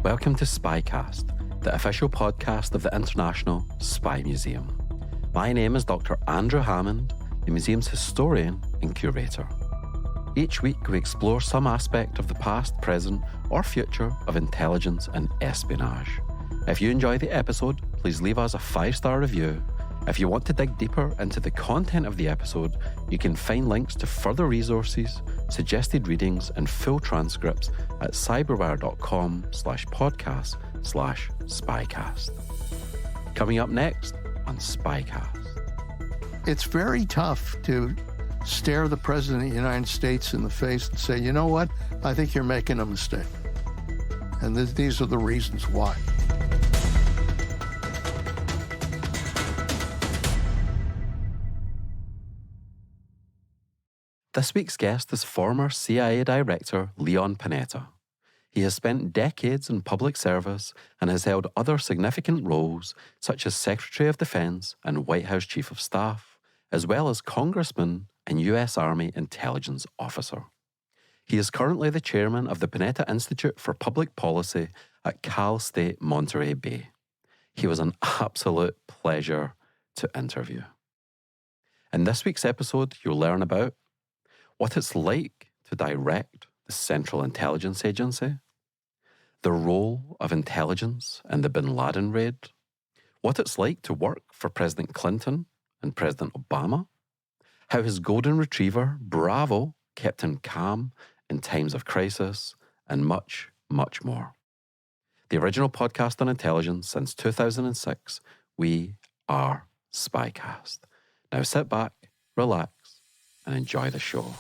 Welcome to SpyCast, the official podcast of the International Spy Museum. My name is Dr. Andrew Hammond, the museum's historian and curator. Each week we explore some aspect of the past, present, or future of intelligence and espionage. If you enjoy the episode, please leave us a 5-star review. If you want to dig deeper into the content of the episode, you can find links to further resources, suggested readings, and full transcripts at cyberwire.com/podcast/SpyCast. Coming up next on SpyCast. It's very tough to stare the President of the United States in the face and say, you know what, I think you're making a mistake. And these are the reasons why. This week's guest is former CIA Director Leon Panetta. He has spent decades in public service and has held other significant roles such as Secretary of Defense and White House Chief of Staff, as well as Congressman and U.S. Army Intelligence Officer. He is currently the chairman of the Panetta Institute for Public Policy at Cal State Monterey Bay. He was an absolute pleasure to interview. In this week's episode, you'll learn about what it's like to direct the Central Intelligence Agency, the role of intelligence in the Bin Laden raid, what it's like to work for President Clinton and President Obama, how his golden retriever, Bravo, kept him calm in times of crisis, and much, much more. The original podcast on intelligence since 2006, we are SpyCast. Now sit back, relax, and enjoy the show.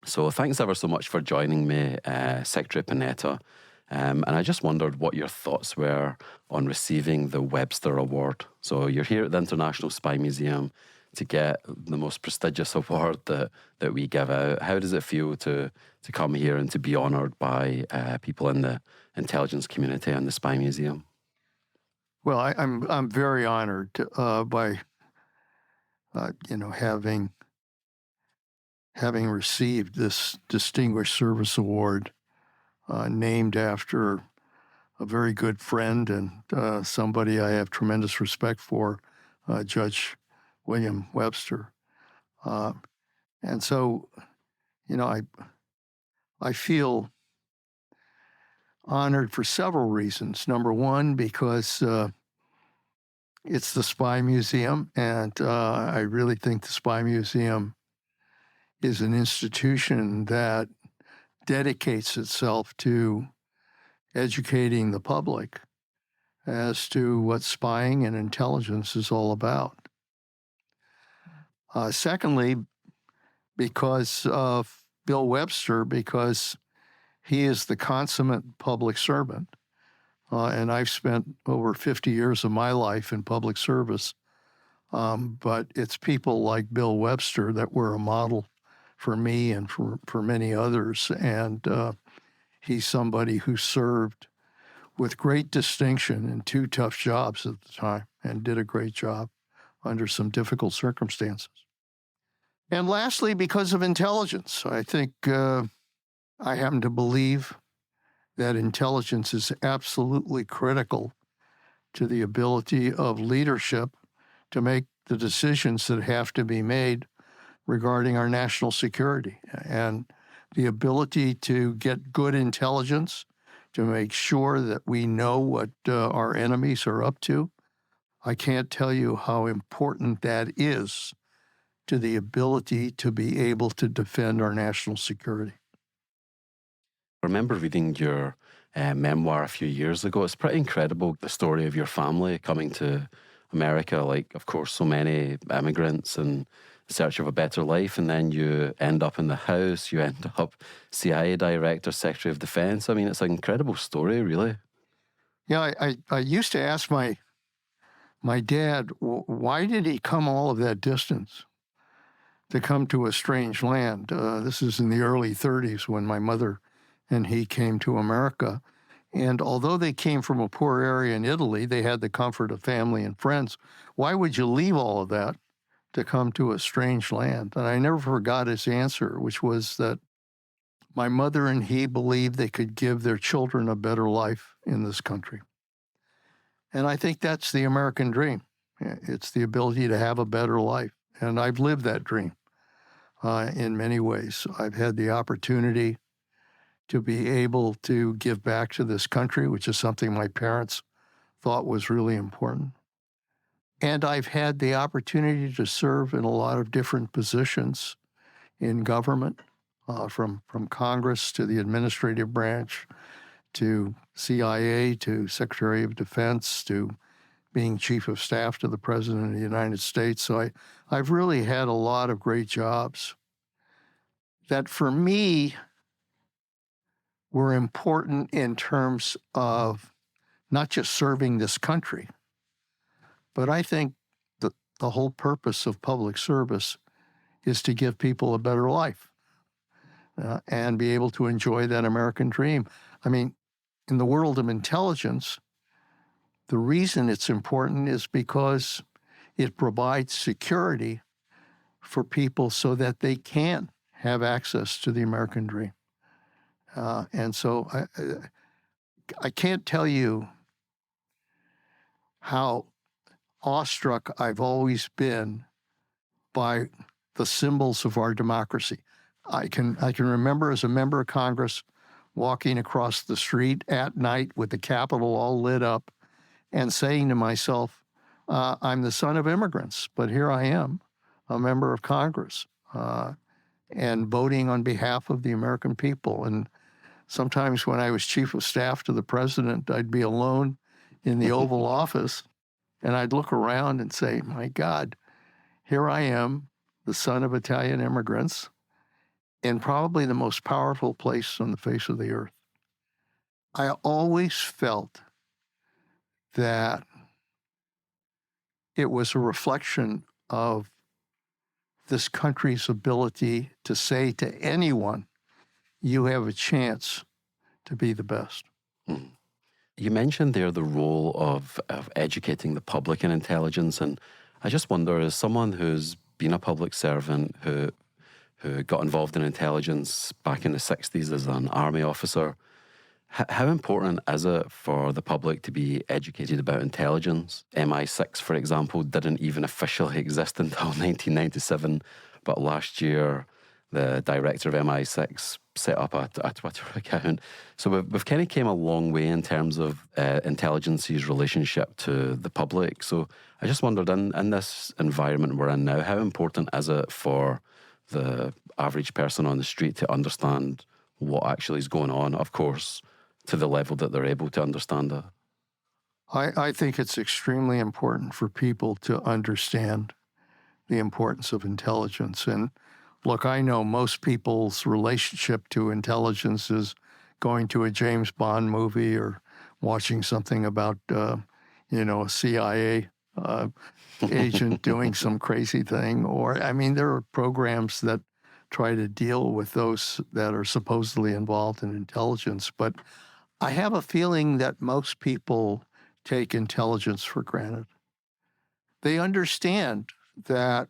So thanks ever so much for joining me, Secretary Panetta. And I just wondered what your thoughts were on receiving the Webster Award. So you're here at the International Spy Museum to get the most prestigious award that we give out. How does it feel to come here and to be honoured by people in the intelligence community and the Spy Museum? Well, I'm very honored by having received this Distinguished Service Award, named after a very good friend and somebody I have tremendous respect for, Judge William Webster. And so, I feel honored for several reasons. Number one, because it's the Spy Museum, and I really think the Spy Museum is an institution that dedicates itself to educating the public as to what spying and intelligence is all about. Secondly, because of Bill Webster, because he is the consummate public servant, and I've spent over 50 years of my life in public service, but it's people like Bill Webster that were a model for me and for many others, and he's somebody who served with great distinction in 2 tough jobs at the time and did a great job under some difficult circumstances. And lastly, because of intelligence. I think I happen to believe that intelligence is absolutely critical to the ability of leadership to make the decisions that have to be made regarding our national security, and the ability to get good intelligence to make sure that we know what our enemies are up to. I can't tell you how important that is to the ability to be able to defend our national security. I remember reading your memoir a few years ago. It's pretty incredible, the story of your family coming to America, like, of course, so many immigrants and search of a better life, and then you end up in the house, you end up CIA Director, Secretary of Defense. I mean, it's an incredible story, really. Yeah, I used to ask my dad, why did he come all of that distance to come to a strange land? This is in the early 30s when my mother and he came to America. And although they came from a poor area in Italy, they had the comfort of family and friends. Why would you leave all of that to come to a strange land? And I never forgot his answer, which was that My mother and he believed they could give their children a better life in this country. And I think that's the American dream. It's the ability to have a better life. And I've lived that dream in many ways. I've had the opportunity to be able to give back to this country, which is something my parents thought was really important. And I've had the opportunity to serve in a lot of different positions in government, from Congress to the administrative branch, to CIA, to Secretary of Defense, to being Chief of Staff to the President of the United States. So I've really had a lot of great jobs that for me were important in terms of not just serving this country, but I think the whole purpose of public service is to give people a better life and be able to enjoy that American dream. I mean, in the world of intelligence, the reason it's important is because it provides security for people so that they can have access to the American dream. And so I can't tell you how awestruck I've always been by the symbols of our democracy. I can remember as a member of Congress walking across the street at night with the Capitol all lit up and saying to myself, I'm the son of immigrants, but here I am, a member of Congress, and voting on behalf of the American people. And sometimes when I was Chief of Staff to the President, I'd be alone in the Oval Office, and I'd look around and say, my God, here I am, the son of Italian immigrants, in probably the most powerful place on the face of the earth. I always felt that it was a reflection of this country's ability to say to anyone, you have a chance to be the best. Mm. You mentioned there the role of educating the public in intelligence, and I just wonder, as someone who's been a public servant who got involved in intelligence back in the 60s as an army officer, how important is it for the public to be educated about intelligence? MI6, for example, didn't even officially exist until 1997, but last year the director of MI6 set up a Twitter account. So we've kind of came a long way in terms of intelligence's relationship to the public. So I just wondered, in this environment we're in now, how important is it for the average person on the street to understand what actually is going on, of course, to the level that they're able to understand it? I think it's extremely important for people to understand the importance of intelligence. And look, I know most people's relationship to intelligence is going to a James Bond movie or watching something about, a CIA agent doing some crazy thing. Or, I mean, there are programs that try to deal with those that are supposedly involved in intelligence. But I have a feeling that most people take intelligence for granted. They understand that,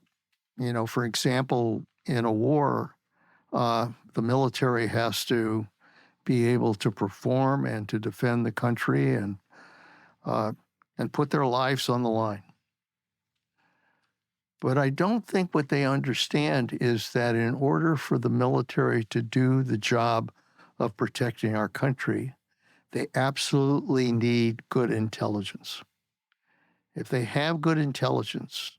for example, in a war, the military has to be able to perform and to defend the country and put their lives on the line. But I don't think what they understand is that in order for the military to do the job of protecting our country, they absolutely need good intelligence. If they have good intelligence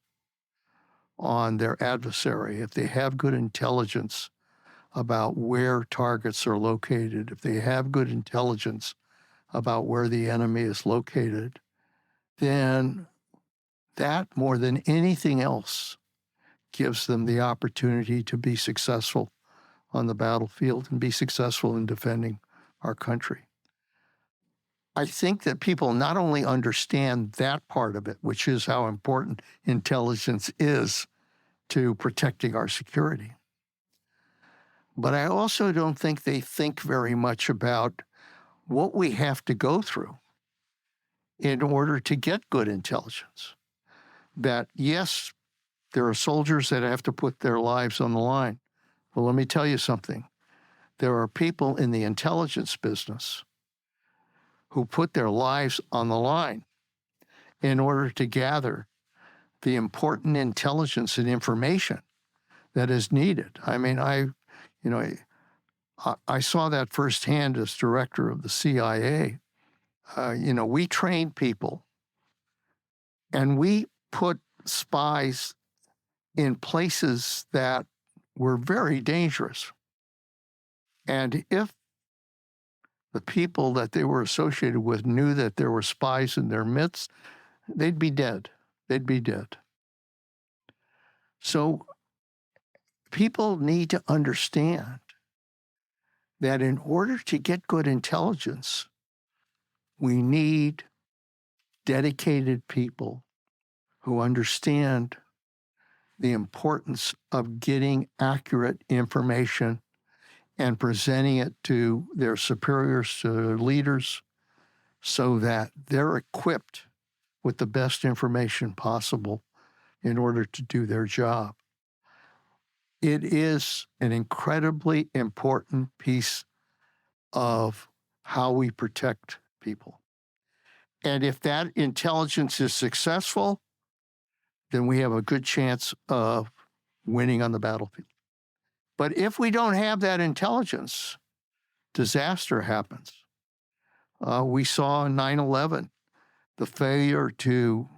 on their adversary, if they have good intelligence about where targets are located, if they have good intelligence about where the enemy is located, then that, more than anything else, gives them the opportunity to be successful on the battlefield and be successful in defending our country. I think that people not only understand that part of it, which is how important intelligence is to protecting our security, but I also don't think they think very much about what we have to go through in order to get good intelligence. That, yes, there are soldiers that have to put their lives on the line. Well, let me tell you something. there are people in the intelligence business who put their lives on the line in order to gather the important intelligence and information that is needed. I mean, I saw that firsthand as director of the CIA. We trained people and we put spies in places that were very dangerous. And if the people that they were associated with knew that there were spies in their midst, they'd be dead. They'd be dead. So people need to understand that in order to get good intelligence, we need dedicated people who understand the importance of getting accurate information and presenting it to their superiors, to their leaders, so that they're equipped with the best information possible in order to do their job. It is an incredibly important piece of how we protect people. And if that intelligence is successful, then we have a good chance of winning on the battlefield. But if we don't have that intelligence, disaster happens. We saw in 9/11 the failure to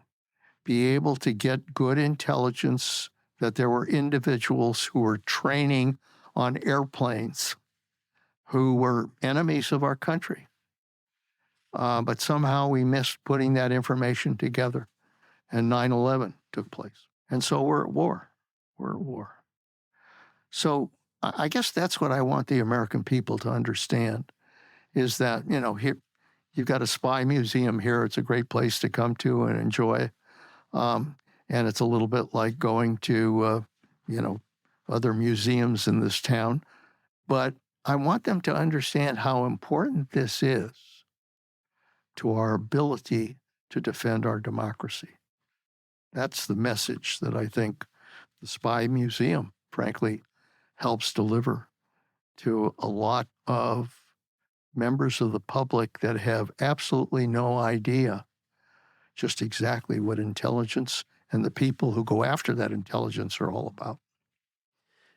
be able to get good intelligence, that there were individuals who were training on airplanes who were enemies of our country. But somehow we missed putting that information together, and 9/11 took place. And so we're at war. We're at war. So I guess that's what I want the American people to understand, is that, here you've got a spy museum here. It's a great place to come to and enjoy. And it's a little bit like going to, other museums in this town. But I want them to understand how important this is to our ability to defend our democracy. That's the message that I think the Spy Museum, frankly, helps deliver to a lot of members of the public that have absolutely no idea just exactly what intelligence and the people who go after that intelligence are all about.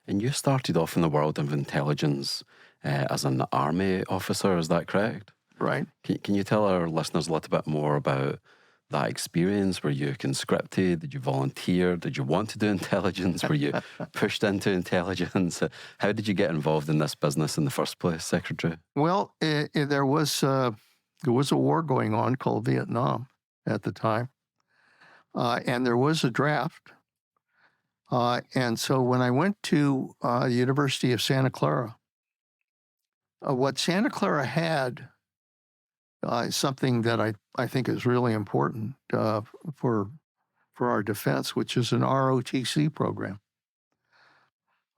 And you started off in the world of intelligence as an army officer, is that correct? Right. Can you tell our listeners a little bit more about that experience? Were you conscripted? Did you volunteer? Did you want to do intelligence? Were you pushed into intelligence? How did you get involved in this business in the first place, Secretary? Well, there was a war going on called Vietnam at the time, and there was a draft. And so when I went to the University of Santa Clara, what Santa Clara had is something that I think is really important for our defense, which is an ROTC program.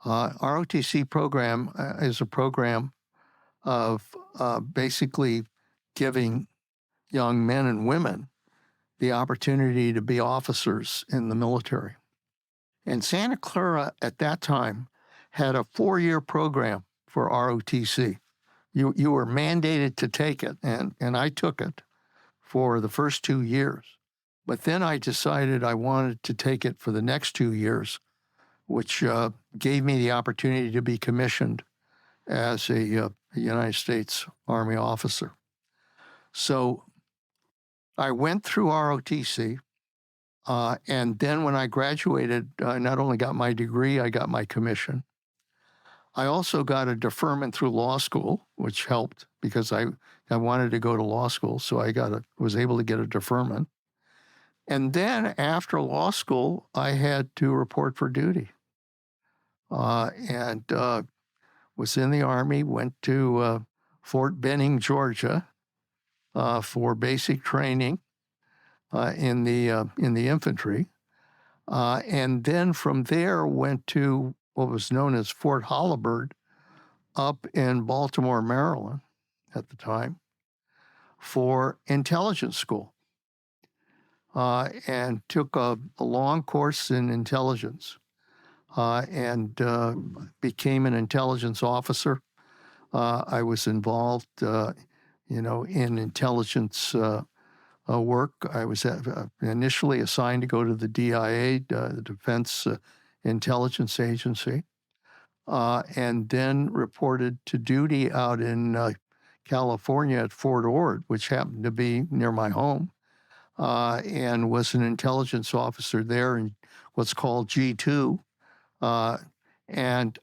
ROTC program is a program of basically giving young men and women the opportunity to be officers in the military. And Santa Clara at that time had a 4-year program for ROTC. You were mandated to take it, and I took it for the first 2 years. But then I decided I wanted to take it for the next 2 years, which gave me the opportunity to be commissioned as a United States Army officer. So I went through ROTC, and then when I graduated, I not only got my degree, I got my commission. I also got a deferment through law school, which helped because I wanted to go to law school, so I was able to get a deferment. And then after law school, I had to report for duty, and was in the Army. Went to Fort Benning, Georgia, for basic training in the infantry, and then from there went to what was known as Fort Holabird up in Baltimore, Maryland at the time, for intelligence school, and took a long course in intelligence, and became an intelligence officer. I was involved, in intelligence work. I was initially assigned to go to the DIA, the Defense Intelligence Agency, and then reported to duty out in California at Fort Ord, which happened to be near my home, and was an intelligence officer there in what's called G2. And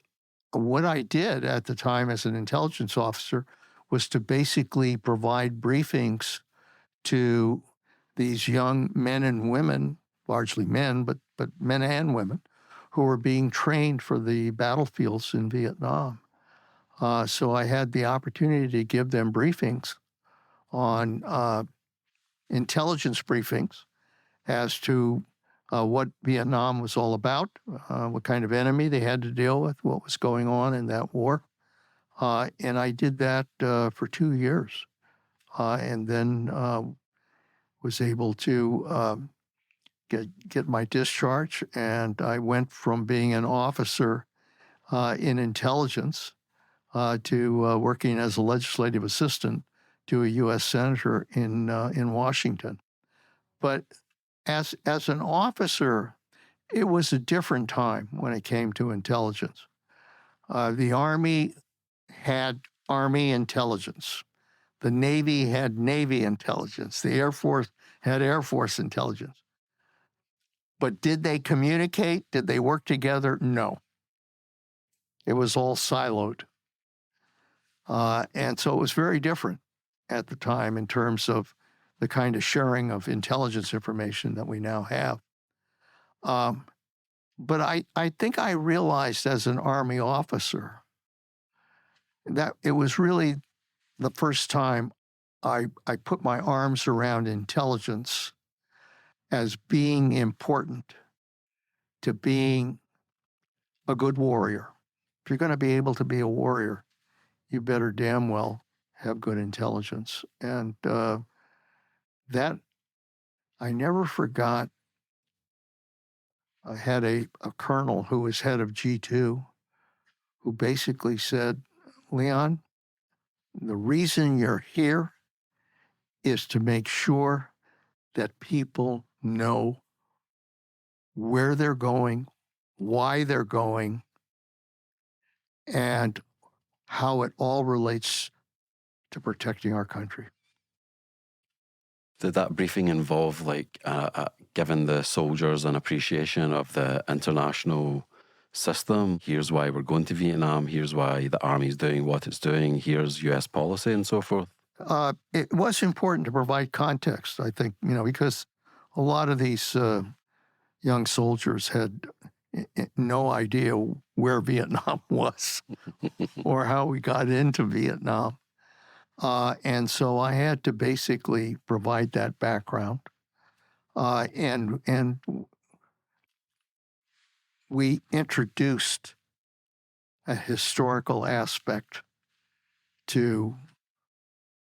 what I did at the time as an intelligence officer was to basically provide briefings to these young men and women, largely men, but men and women, who were being trained for the battlefields in Vietnam. So I had the opportunity to give them briefings on intelligence briefings as to what Vietnam was all about, what kind of enemy they had to deal with, what was going on in that war. And I did that for 2 years, and then was able to get my discharge. And I went from being an officer in intelligence to working as a legislative assistant to a U.S. senator in Washington. But as an officer, it was a different time when it came to intelligence. The Army had Army intelligence. The Navy had Navy intelligence. The Air Force had Air Force intelligence. But did they communicate? Did they work together? No. It was all siloed. And so it was very different at the time in terms of the kind of sharing of intelligence information that we now have. But I think I realized as an Army officer that it was really the first time I put my arms around intelligence as being important to being a good warrior. If you're going to be able to be a warrior, you better damn well have good intelligence. And that I never forgot. I had a colonel who was head of G2 who basically said, Leon, the reason you're here is to make sure that people know where they're going, why they're going, and how it all relates to protecting our country. Did that briefing involve giving the soldiers an appreciation of the international system? Here's why we're going to Vietnam. Here's why the Army's doing what it's doing. Here's U.S. policy and so forth. It was important to provide context, I think, because a lot of these young soldiers had no idea where Vietnam was or how we got into Vietnam. And so I had to basically provide that background. And we introduced a historical aspect to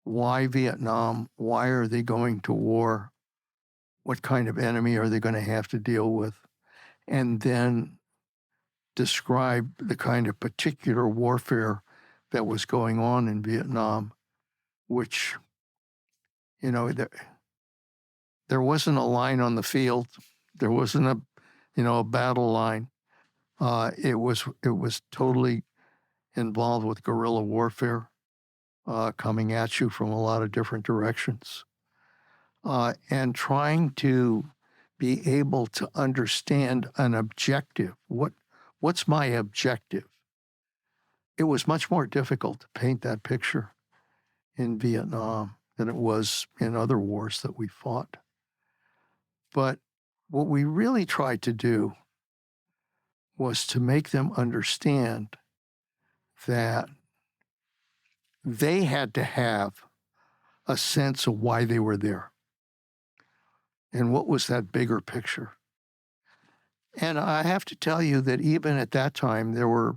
why Vietnam, why are they going to war, what kind of enemy are they going to have to deal with, and then describe the kind of particular warfare that was going on in Vietnam, which, there wasn't a line on the field. There wasn't a battle line. It was totally involved with guerrilla warfare, coming at you from a lot of different directions, and trying to be able to understand an objective. What's my objective? It was much more difficult to paint that picture in Vietnam than it was in other wars that we fought. But what we really tried to do was to make them understand that they had to have a sense of why they were there and what was that bigger picture. And I have to tell you that even at that time, there were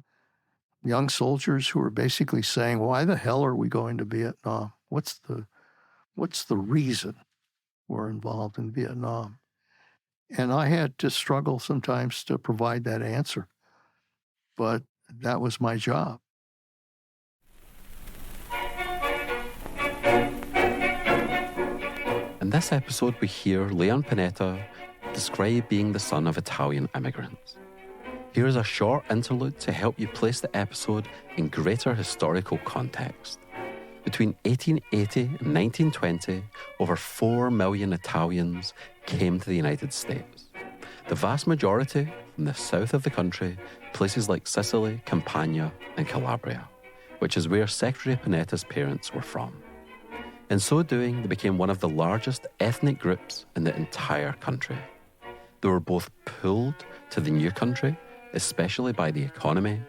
young soldiers who were basically saying, why the hell are we going to Vietnam? What's the reason we're involved in Vietnam? And I had to struggle sometimes to provide that answer. But that was my job. this episode, we hear Leon Panetta describe being the son of Italian immigrants. Here is a short interlude to help you place the episode in greater historical context. Between 1880 and 1920, over 4 million Italians came to the United States. The vast majority from the south of the country, places like Sicily, Campania, and Calabria, which is where Secretary Panetta's parents were from. In so doing, they became one of the largest ethnic groups in the entire country. They were both pulled to the new country, especially by the economy,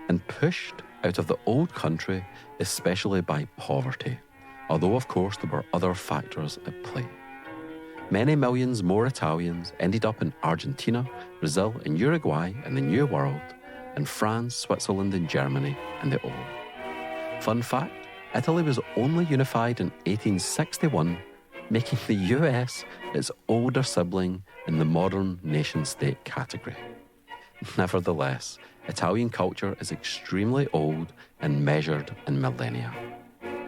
and pushed out of the old country, especially by poverty, although of course there were other factors at play. Many millions more Italians ended up in Argentina, Brazil, and Uruguay in the New World, and France, Switzerland, and Germany in the Old. Fun fact, Italy was only unified in 1861, making the US its older sibling in the modern nation-state category. Nevertheless, Italian culture is extremely old and measured in millennia.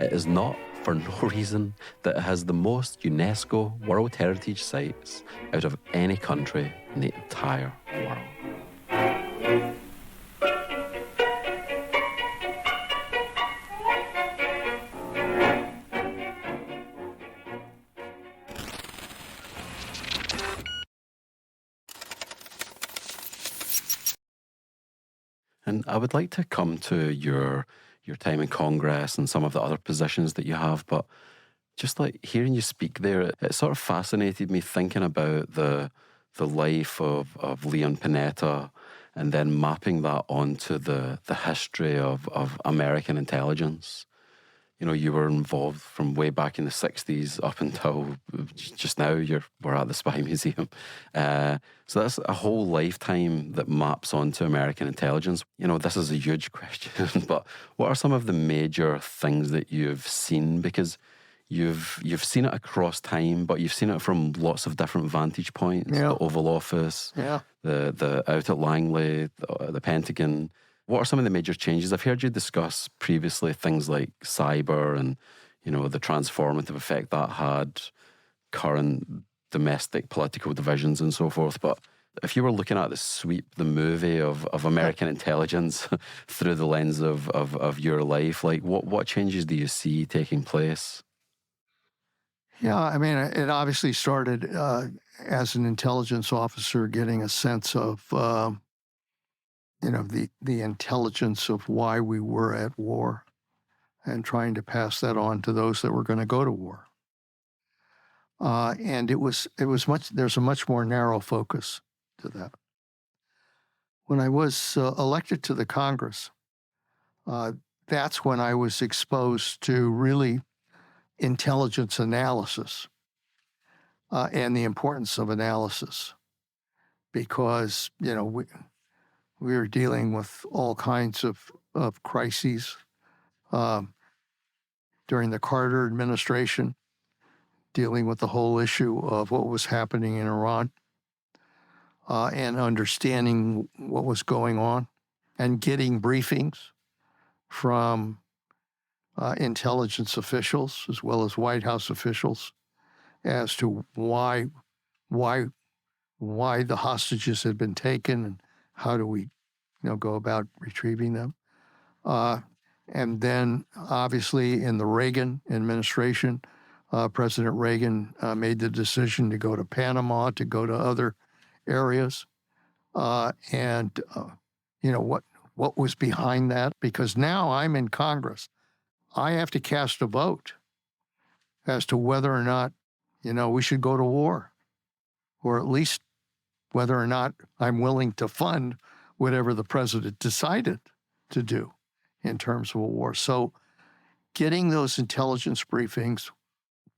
It is not for no reason that it has the most UNESCO World Heritage Sites out of any country in the entire world. And I would like to come to your time in Congress and some of the other positions that you have, but just like hearing you speak there, it sort of fascinated me thinking about the life of Leon Panetta and then mapping that onto the history of American intelligence. You know, you were involved from way back in the 60s up until just now we're at the Spy Museum. So that's a whole lifetime that maps onto American intelligence. You know, this is a huge question, but what are some of the major things that you've seen? Because you've seen it across time, but you've seen it from lots of different vantage points. Yeah. The Oval Office, yeah. the out at Langley, the Pentagon. What are some of the major changes? I've heard you discuss previously things like cyber and, you know, the transformative effect that had, current domestic political divisions and so forth. But if you were looking at the movie of American intelligence through the lens of your life, like what changes do you see taking place? Yeah, I mean, it obviously started as an intelligence officer getting a sense of the intelligence of why we were at war and trying to pass that on to those that were going to go to war. And there's a much more narrow focus to that. When I was elected to the Congress, that's when I was exposed to really intelligence analysis and the importance of analysis, because, you know, we were dealing with all kinds of crises during the Carter administration, dealing with the whole issue of what was happening in Iran and understanding what was going on and getting briefings from intelligence officials as well as White House officials as to why the hostages had been taken and how do we, go about retrieving them. And then, obviously, in the Reagan administration, President Reagan made the decision to go to Panama, to go to other areas. What was behind that? Because now I'm in Congress. I have to cast a vote as to whether or not, we should go to war, or at least whether or not I'm willing to fund whatever the president decided to do in terms of a war. So getting those intelligence briefings,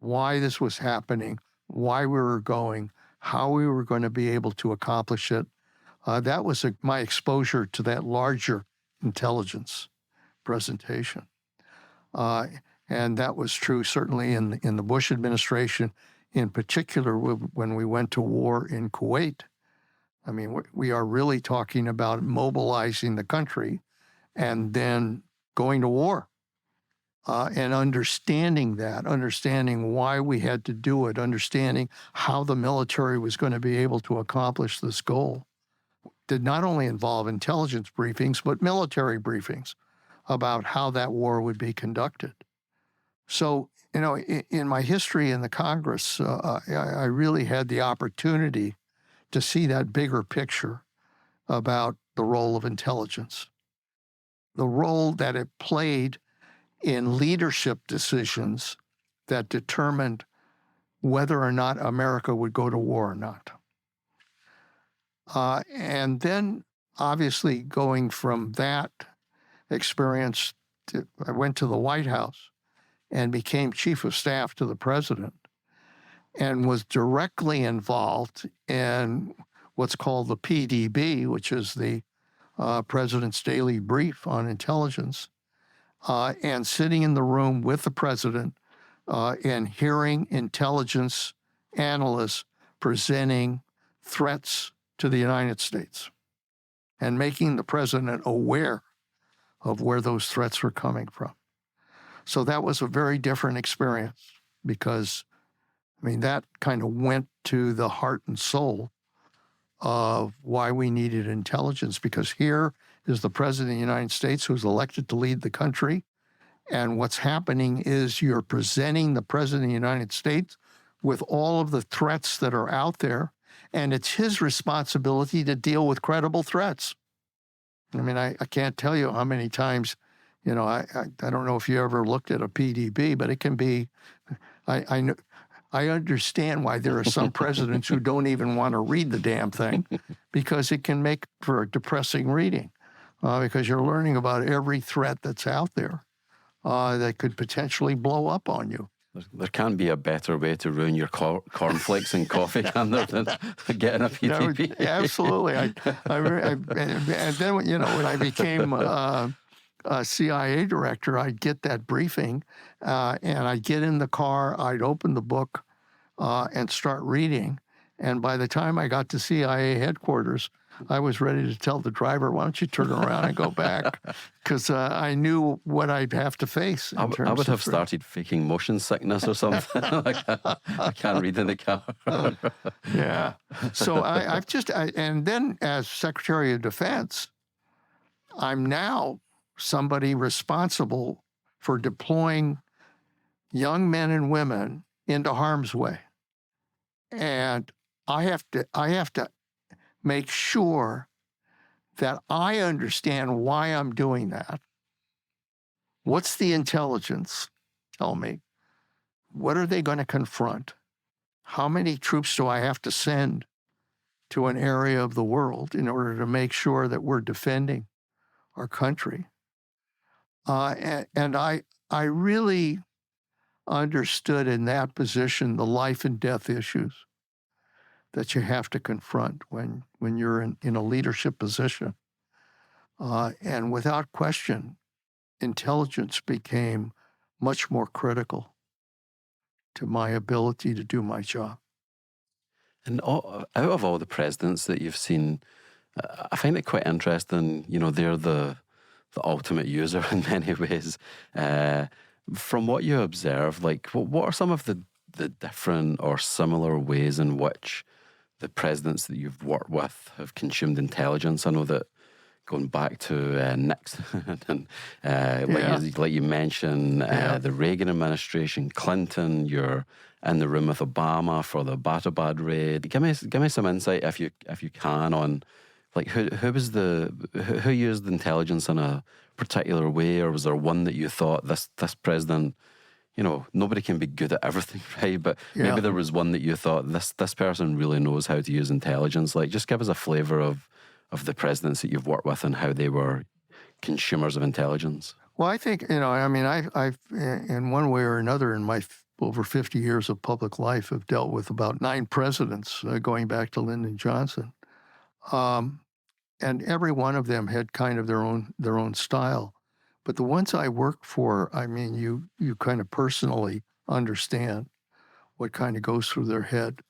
why this was happening, why we were going, how we were going to be able to accomplish it, that was my exposure to that larger intelligence presentation. And that was true certainly in the Bush administration, in particular when we went to war in Kuwait. I mean, we are really talking about mobilizing the country and then going to war and understanding that, understanding why we had to do it, understanding how the military was going to be able to accomplish this goal, did not only involve intelligence briefings, but military briefings about how that war would be conducted. So, in my history in the Congress, I really had the opportunity to see that bigger picture about the role of intelligence, the role that it played in leadership decisions that determined whether or not America would go to war or not. And then, obviously, going from that experience, I went to the White House and became chief of staff to the president and was directly involved in what's called the PDB, which is the president's daily brief on intelligence, and sitting in the room with the president and hearing intelligence analysts presenting threats to the United States and making the president aware of where those threats were coming from. So that was a very different experience because, that kind of went to the heart and soul of why we needed intelligence, because here is the president of the United States who's elected to lead the country. And what's happening is you're presenting the president of the United States with all of the threats that are out there, and it's his responsibility to deal with credible threats. I can't tell you how many times, I don't know if you ever looked at a PDB, but it can be, I understand why there are some presidents who don't even want to read the damn thing because it can make for a depressing reading because you're learning about every threat that's out there that could potentially blow up on you. There can't be a better way to ruin your cornflakes and coffee, can there, than getting a PDB? No, absolutely. And then, when I became a CIA director, I'd get that briefing, and I'd get in the car, I'd open the book and start reading. And by the time I got to CIA headquarters, I was ready to tell the driver, why don't you turn around and go back? Because I knew what I'd have to face. I would have started faking motion sickness or something. I can't read in the car. Yeah. So and then as Secretary of Defense, I'm now somebody responsible for deploying young men and women into harm's way. And I have to make sure that I understand why I'm doing that. What's the intelligence? Tell me. What are they going to confront? How many troops do I have to send to an area of the world in order to make sure that we're defending our country? And I really understood in that position the life and death issues that you have to confront when you're in a leadership position. And without question, intelligence became much more critical to my ability to do my job. And out of all the presidents that you've seen, I find it quite interesting, they're the ultimate user in many ways. From what you observe, what are some of the different or similar ways in which the presidents that you've worked with have consumed intelligence? I know that going back to Nixon, and like you mentioned, the Reagan administration, Clinton, you're in the room with Obama for the Abbottabad raid. Give me some insight, if you can, on who used intelligence in a particular way, or was there one that you thought this president, nobody can be good at everything, right? But maybe there was one that you thought this person really knows how to use intelligence. Just give us a flavor of the presidents that you've worked with and how they were consumers of intelligence. Well, I think, I've in one way or another in my over 50 years of public life have dealt with about 9 presidents going back to Lyndon Johnson. And every one of them had kind of their own style. But the ones I work for, you kind of personally understand what kind of goes through their head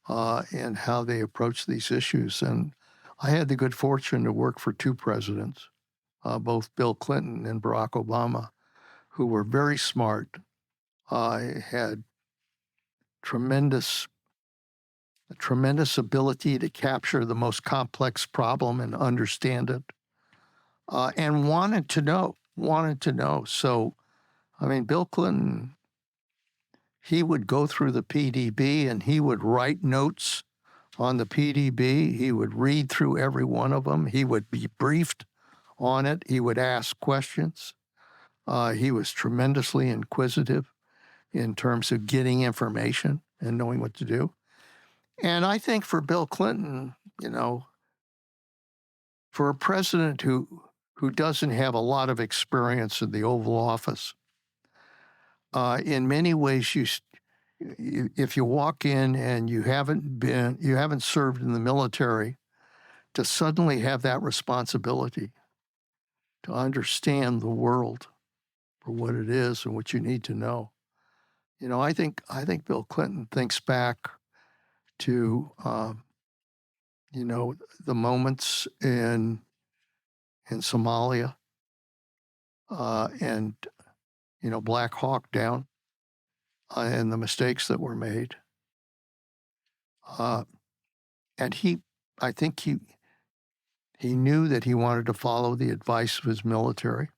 and how they approach these issues. And I had the good fortune to work for 2 presidents, both Bill Clinton and Barack Obama, who were very smart, had tremendous ability to capture the most complex problem and understand it, and wanted to know. So, I mean, Bill Clinton, he would go through the PDB and he would write notes on the PDB. He would read through every one of them. He would be briefed on it. He would ask questions. He was tremendously inquisitive in terms of getting information and knowing what to do. And I think for Bill Clinton, for a president who doesn't have a lot of experience in the Oval Office, in many ways, if you walk in and you haven't served in the military, to suddenly have that responsibility to understand the world for what it is and what you need to know. I think Bill Clinton thinks back to the moments in Somalia, and Black Hawk Down, and the mistakes that were made. And I think he knew that he wanted to follow the advice of his military.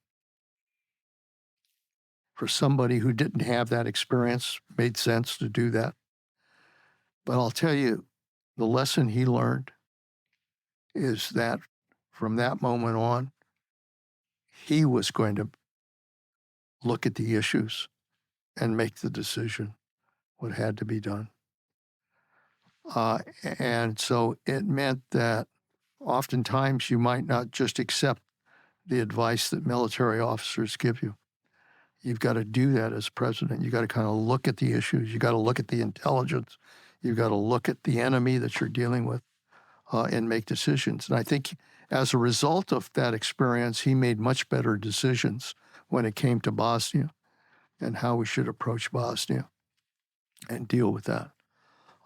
For somebody who didn't have that experience, it made sense to do that. But I'll tell you, the lesson he learned is that from that moment on, he was going to look at the issues and make the decision what had to be done. And so it meant that oftentimes you might not just accept the advice that military officers give you. You've got to do that as president. You got to kind of look at the issues. You got to look at the intelligence. You've got to look at the enemy that you're dealing with, and make decisions. And I think as a result of that experience, he made much better decisions when it came to Bosnia and how we should approach Bosnia and deal with that.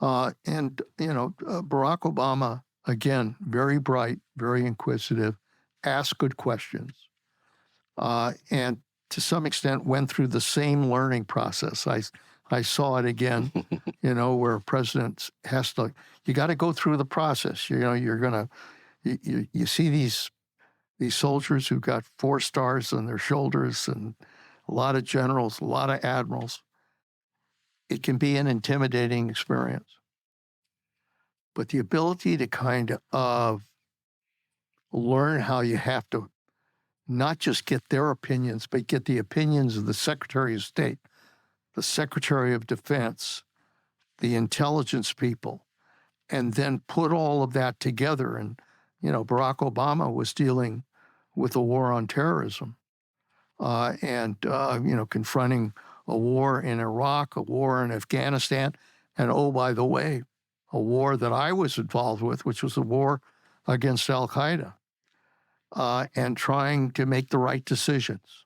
And Barack Obama, again, very bright, very inquisitive, asked good questions, and to some extent went through the same learning process. I saw it again, where a president has to, you got to go through the process. You're going to, you see these soldiers who've got 4 stars on their shoulders and a lot of generals, a lot of admirals. It can be an intimidating experience. But the ability to kind of learn how you have to not just get their opinions, but get the opinions of the Secretary of State, the Secretary of Defense, the intelligence people, and then put all of that together. And, Barack Obama was dealing with a war on terrorism, and confronting a war in Iraq, a war in Afghanistan, and, oh, by the way, a war that I was involved with, which was a war against al-Qaeda, and trying to make the right decisions.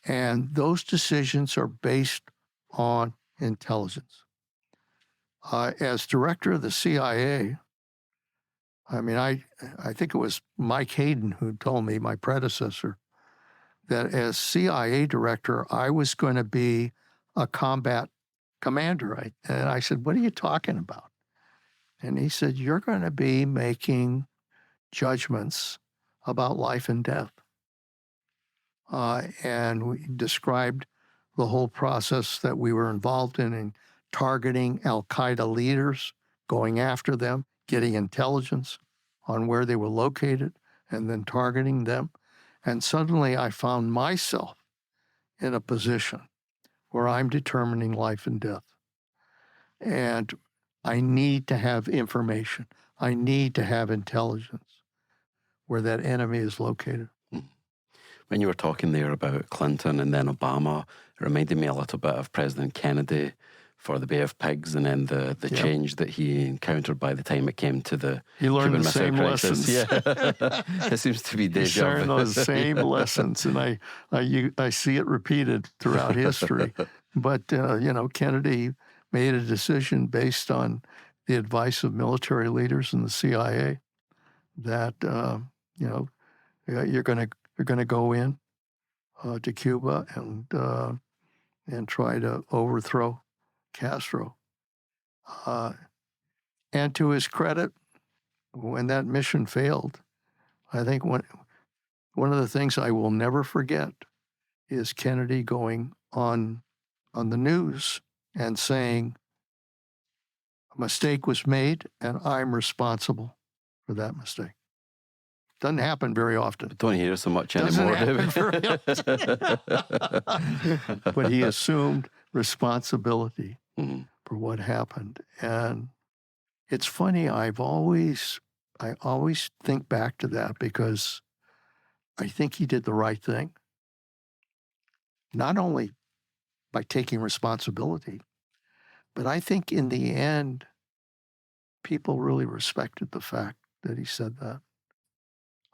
And those decisions are based on intelligence. As director of the CIA, I think it was Mike Hayden who told me, my predecessor, that as CIA director, I was going to be a combat commander. And I said, what are you talking about? And he said, you're going to be making judgments about life and death. And we described the whole process that we were involved in targeting al-Qaeda leaders, going after them, getting intelligence on where they were located, and then targeting them. And suddenly I found myself in a position where I'm determining life and death. And I need to have information. I need to have intelligence where that enemy is located. When you were talking there about Clinton and then Obama, it reminded me a little bit of President Kennedy for the Bay of Pigs, and then the change that he encountered by the time it came to the he learned Cuban the Missile same Crisis. lessons. Yeah, it seems to be He deja learned vu. those same lessons, and I see it repeated throughout history. But Kennedy made a decision based on the advice of military leaders in the CIA that you're going to go in, to Cuba and try to overthrow Castro. And to his credit, when that mission failed, I think one of the things I will never forget is Kennedy going on the news and saying, a mistake was made and I'm responsible for that mistake. Doesn't happen very often. Don't hear it so much Doesn't anymore, do happen very often. But he assumed responsibility for what happened. And it's funny, I always think back to that because I think he did the right thing. Not only by taking responsibility, but I think in the end, people really respected the fact that he said that.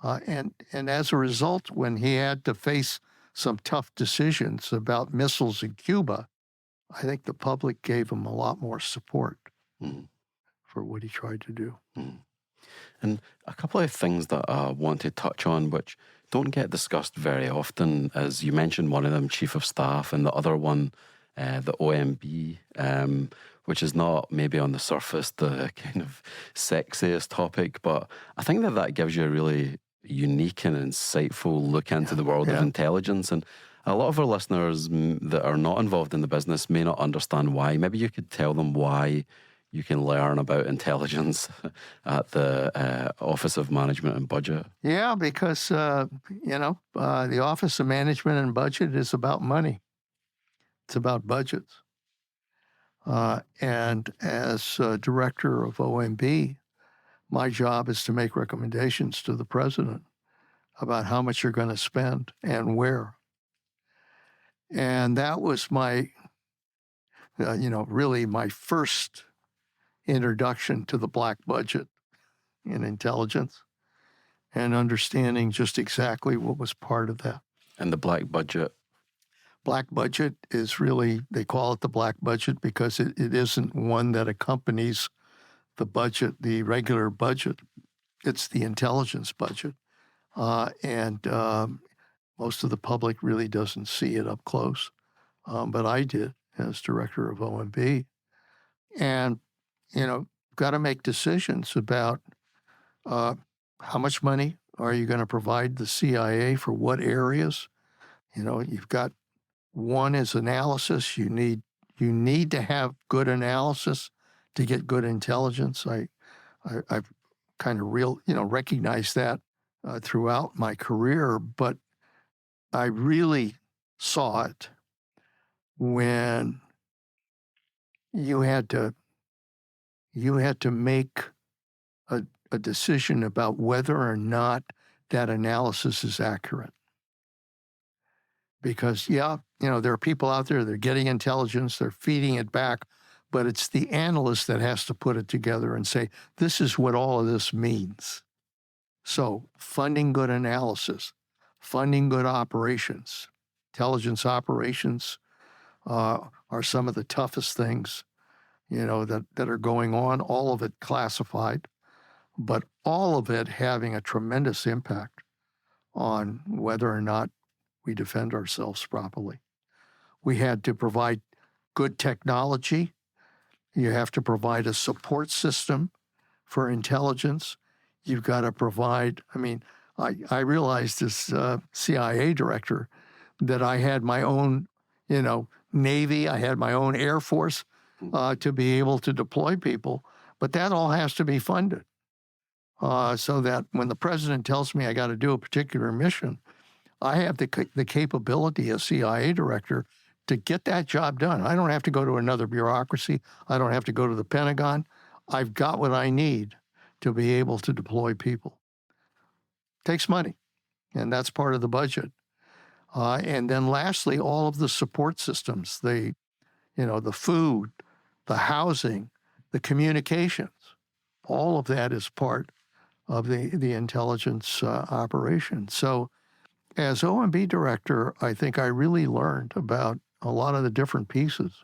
And as a result, when he had to face some tough decisions about missiles in Cuba, I think the public gave him a lot more support for what he tried to do. And a couple of things that I want to touch on, which don't get discussed very often, as you mentioned one of them, Chief of Staff, and the other one, the OMB, which is not maybe on the surface the kind of sexiest topic, but I think that gives you a really unique and insightful look into the world of intelligence. And a lot of our listeners that are not involved in the business may not understand why. Maybe you could tell them why you can learn about intelligence at the Office of Management and Budget. Yeah, because, the Office of Management and Budget is about money. It's about budgets. And as director of OMB, my job is to make recommendations to the president about how much you're going to spend and where. And that was my, really my first introduction to the black budget in intelligence and understanding just exactly what was part of that. And the black budget? Black budget is really, they call it the black budget because it isn't one that accompanies the budget, the regular budget. It's the intelligence budget. And most of the public really doesn't see it up close. But I did as director of OMB. And, got to make decisions about how much money are you going to provide the CIA for what areas. You've got one is analysis. You need to have good analysis to get good intelligence. I've kind of recognized that throughout my career, but I really saw it when you had to make a decision about whether or not that analysis is accurate. Because, there are people out there, they're getting intelligence, they're feeding it back, but it's the analyst that has to put it together and say, this is what all of this means. So funding good analysis, funding good operations, intelligence operations are some of the toughest things, that are going on, all of it classified, but all of it having a tremendous impact on whether or not we defend ourselves properly. We had to provide good technology. You have to provide a support system for intelligence. You've got to provide, I realized as CIA director that I had my own, Navy, I had my own Air Force to be able to deploy people, but that all has to be funded. So that when the president tells me I got to do a particular mission, I have the capability as CIA director to get that job done. I don't have to go to another bureaucracy. I don't have to go to the Pentagon. I've got what I need to be able to deploy people. Takes money, and that's part of the budget. And then lastly, all of the support systems, the food, the housing, the communications, all of that is part of the intelligence operation. So as OMB director, I think I really learned about a lot of the different pieces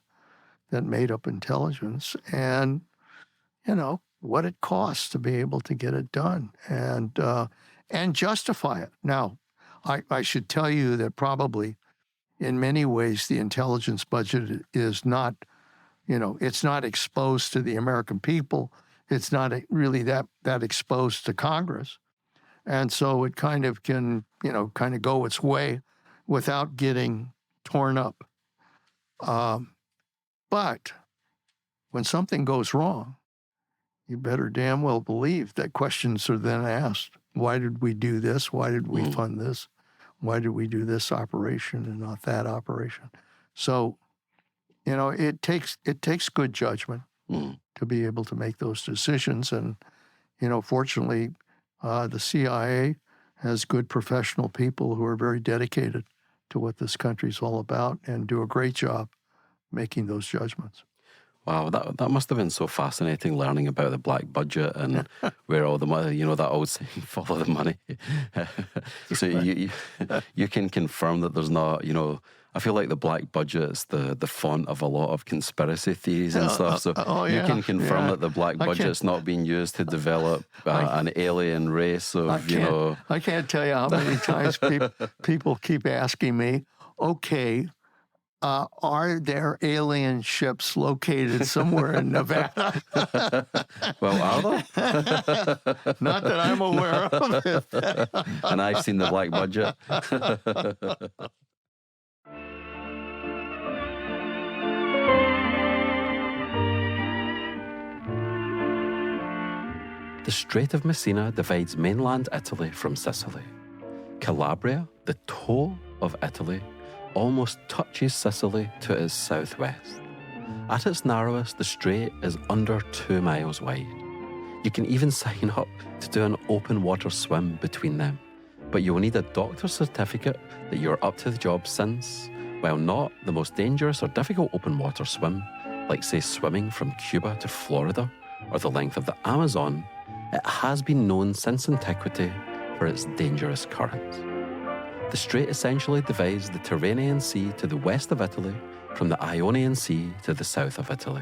that made up intelligence and, what it costs to be able to get it done and justify it. Now, I should tell you that probably in many ways the intelligence budget is not, it's not exposed to the American people. It's not really that exposed to Congress. And so it kind of can, kind of go its way without getting torn up. But when something goes wrong, you better damn well believe that questions are then asked. Why did we do this? Why did we fund this? Why did we do this operation and not that operation? So, it takes good judgment to be able to make those decisions. And, fortunately, the CIA has good professional people who are very dedicated to what this country's all about and do a great job making those judgments. Wow, that must have been so fascinating learning about the black budget and where all the money, that old saying, follow the money. So you can confirm that there's not, I feel like the black budget is the font of a lot of conspiracy theories and stuff. So you can confirm that the black budget's not being used to develop an alien race of, I can't tell you how many times people keep asking me, okay, are there alien ships located somewhere in Nevada? Well, are there? Not that I'm aware of. And I've seen the black budget. The Strait of Messina divides mainland Italy from Sicily. Calabria, the toe of Italy, almost touches Sicily to its southwest. At its narrowest, the strait is under 2 miles wide. You can even sign up to do an open water swim between them, but you will need a doctor's certificate that you're up to the job since, while not the most dangerous or difficult open water swim, like say swimming from Cuba to Florida or the length of the Amazon, it has been known since antiquity for its dangerous currents. The strait essentially divides the Tyrrhenian Sea to the west of Italy from the Ionian Sea to the south of Italy.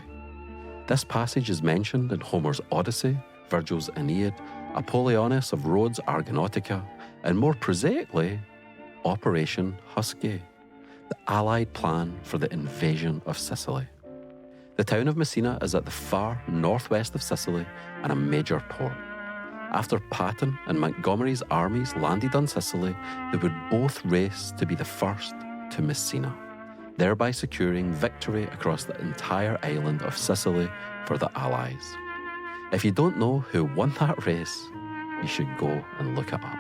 This passage is mentioned in Homer's Odyssey, Virgil's Aeneid, Apollonius of Rhodes' Argonautica, and more prosaically, Operation Husky, the Allied plan for the invasion of Sicily. The town of Messina is at the far northwest of Sicily and a major port. After Patton and Montgomery's armies landed on Sicily, they would both race to be the first to Messina, thereby securing victory across the entire island of Sicily for the Allies. If you don't know who won that race, you should go and look it up.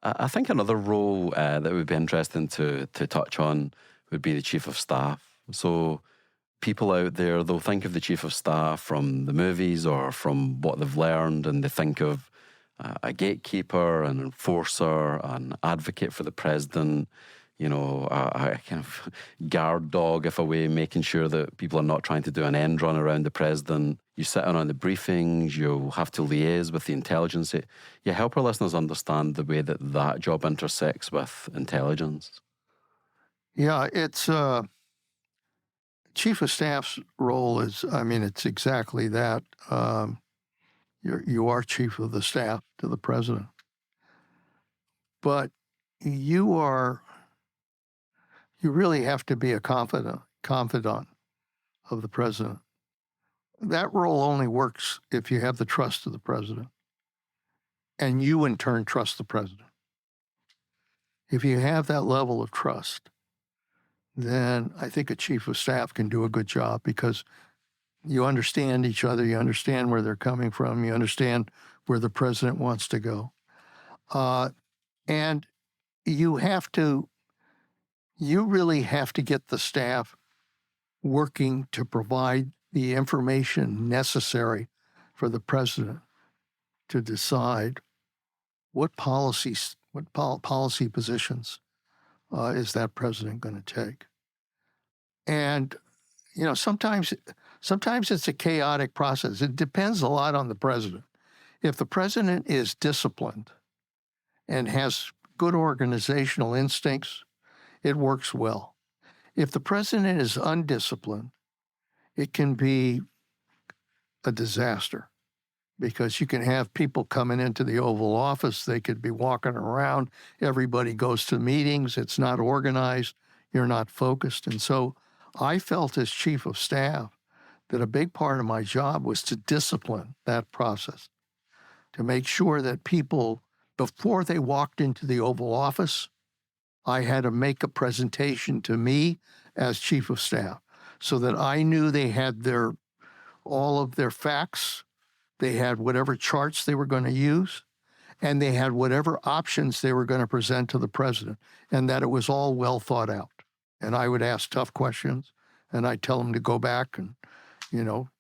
I think another role that would be interesting to touch on would be the Chief of Staff. So people out there, they'll think of the Chief of Staff from the movies or from what they've learned, and they think of a gatekeeper, an enforcer, an advocate for the president, a kind of guard dog, if a way, making sure that people are not trying to do an end run around the president. You sit in on the briefings, you'll have to liaise with the intelligence. You help our listeners understand the way that job intersects with intelligence. Yeah, it's Chief of Staff's role is, it's exactly that. You are Chief of the Staff to the President. But you really have to be a confidant of the President. That role only works if you have the trust of the President, and you in turn trust the President. If you have that level of trust, then I think a Chief of Staff can do a good job because you understand each other, you understand where they're coming from, you understand where the President wants to go. And you really have to get the staff working to provide the information necessary for the President to decide what policy positions is that President going to take. And, sometimes it's a chaotic process. It depends a lot on the President. If the President is disciplined and has good organizational instincts, it works well. If the president is undisciplined, it can be a disaster because you can have people coming into the Oval Office. They could be walking around. Everybody goes to meetings. It's not organized. You're not focused. And so I felt as chief of staff that a big part of my job was to discipline that process, to make sure that people, before they walked into the Oval Office, I had to make a presentation to me as chief of staff so that I knew they had all of their facts, they had whatever charts they were going to use, and they had whatever options they were going to present to the president, and that it was all well thought out. And I would ask tough questions, and I'd tell them to go back and,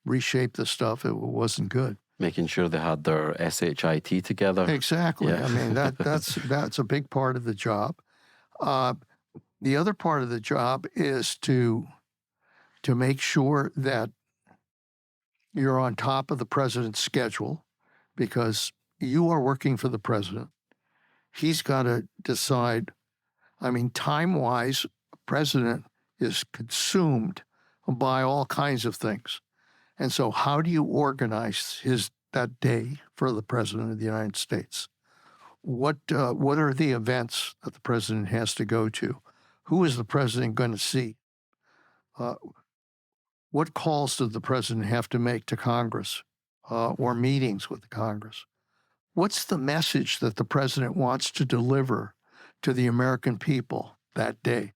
reshape the stuff. It wasn't good. Making sure they had their SHIT together. Exactly. Yeah. I mean, that's a big part of the job. The other part of the job is to make sure that you're on top of the president's schedule because you are working for the president. He's got to decide. I mean, time-wise, the president is consumed by all kinds of things. And so how do you organize that day for the president of the United States? What are the events that the president has to go to? Who is the president going to see? What calls does the president have to make to Congress or meetings with the Congress? What's the message that the president wants to deliver to the American people that day?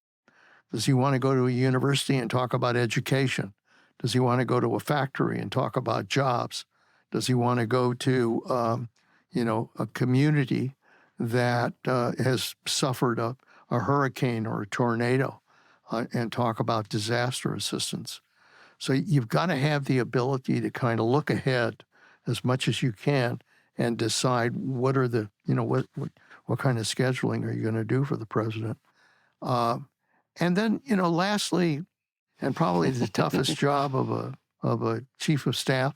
Does he want to go to a university and talk about education? Does he want to go to a factory and talk about jobs? Does he want to go to, a community that has suffered a hurricane or a tornado and talk about disaster assistance? So you've got to have the ability to kind of look ahead as much as you can and decide what are the, what kind of scheduling are you going to do for the president? And then, lastly, and probably the toughest job of a chief of staff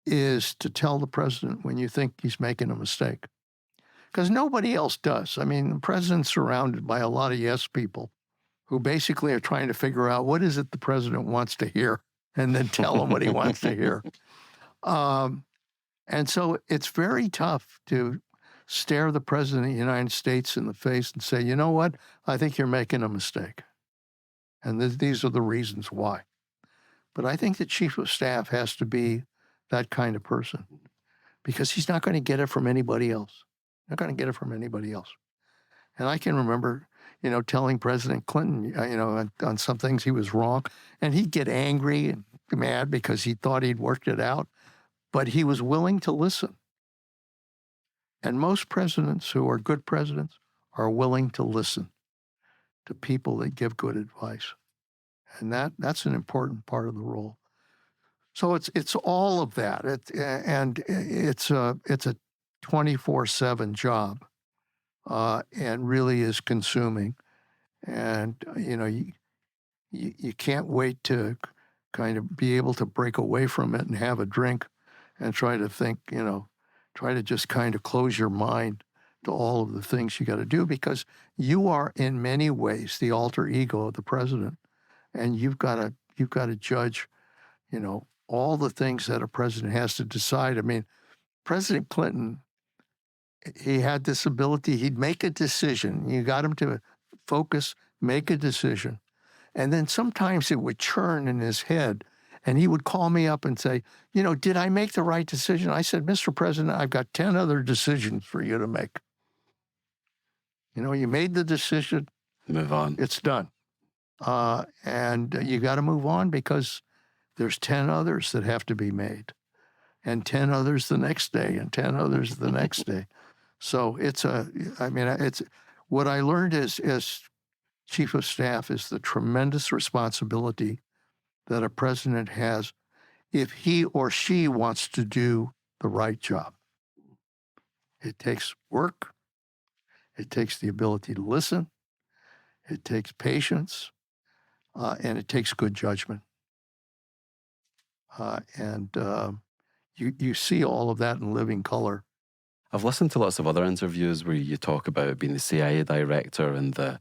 is to tell the president when you think he's making a mistake. Because nobody else does. I mean, the president's surrounded by a lot of yes people who basically are trying to figure out what is it the president wants to hear and then tell him what he wants to hear. And so it's very tough to stare the president of the United States in the face and say, you know what, I think you're making a mistake. And these are the reasons why. But I think the chief of staff has to be that kind of person because he's not going to get it from anybody else. Not going to get it from anybody else. And I can remember, telling President Clinton, on some things he was wrong, and he'd get angry and mad because he thought he'd worked it out, but he was willing to listen. And most presidents who are good presidents are willing to listen to people that give good advice. And that's an important part of the role. So it's all of that. It's a 24/7 job, and really is consuming. And you can't wait to kind of be able to break away from it and have a drink and try to think, try to just kind of close your mind to all of the things you got to do because you are in many ways the alter ego of the president, and you've got to judge, all the things that a president has to decide. I mean, President Clinton, he had this ability. He'd make a decision. You got him to focus, make a decision, and then sometimes it would churn in his head. And he would call me up and say, did I make the right decision? I said, Mr. President, I've got 10 other decisions for you to make. You made the decision. Move on. It's done. And you got to move on because there's 10 others that have to be made. And 10 others the next day, and 10 others the next day. So it's what I learned as chief of staff is the tremendous responsibility that a president has if he or she wants to do the right job. It takes work. It takes the ability to listen. It takes patience. And it takes good judgment. You see all of that in living color I've listened to lots of other interviews where you talk about being the CIA director and the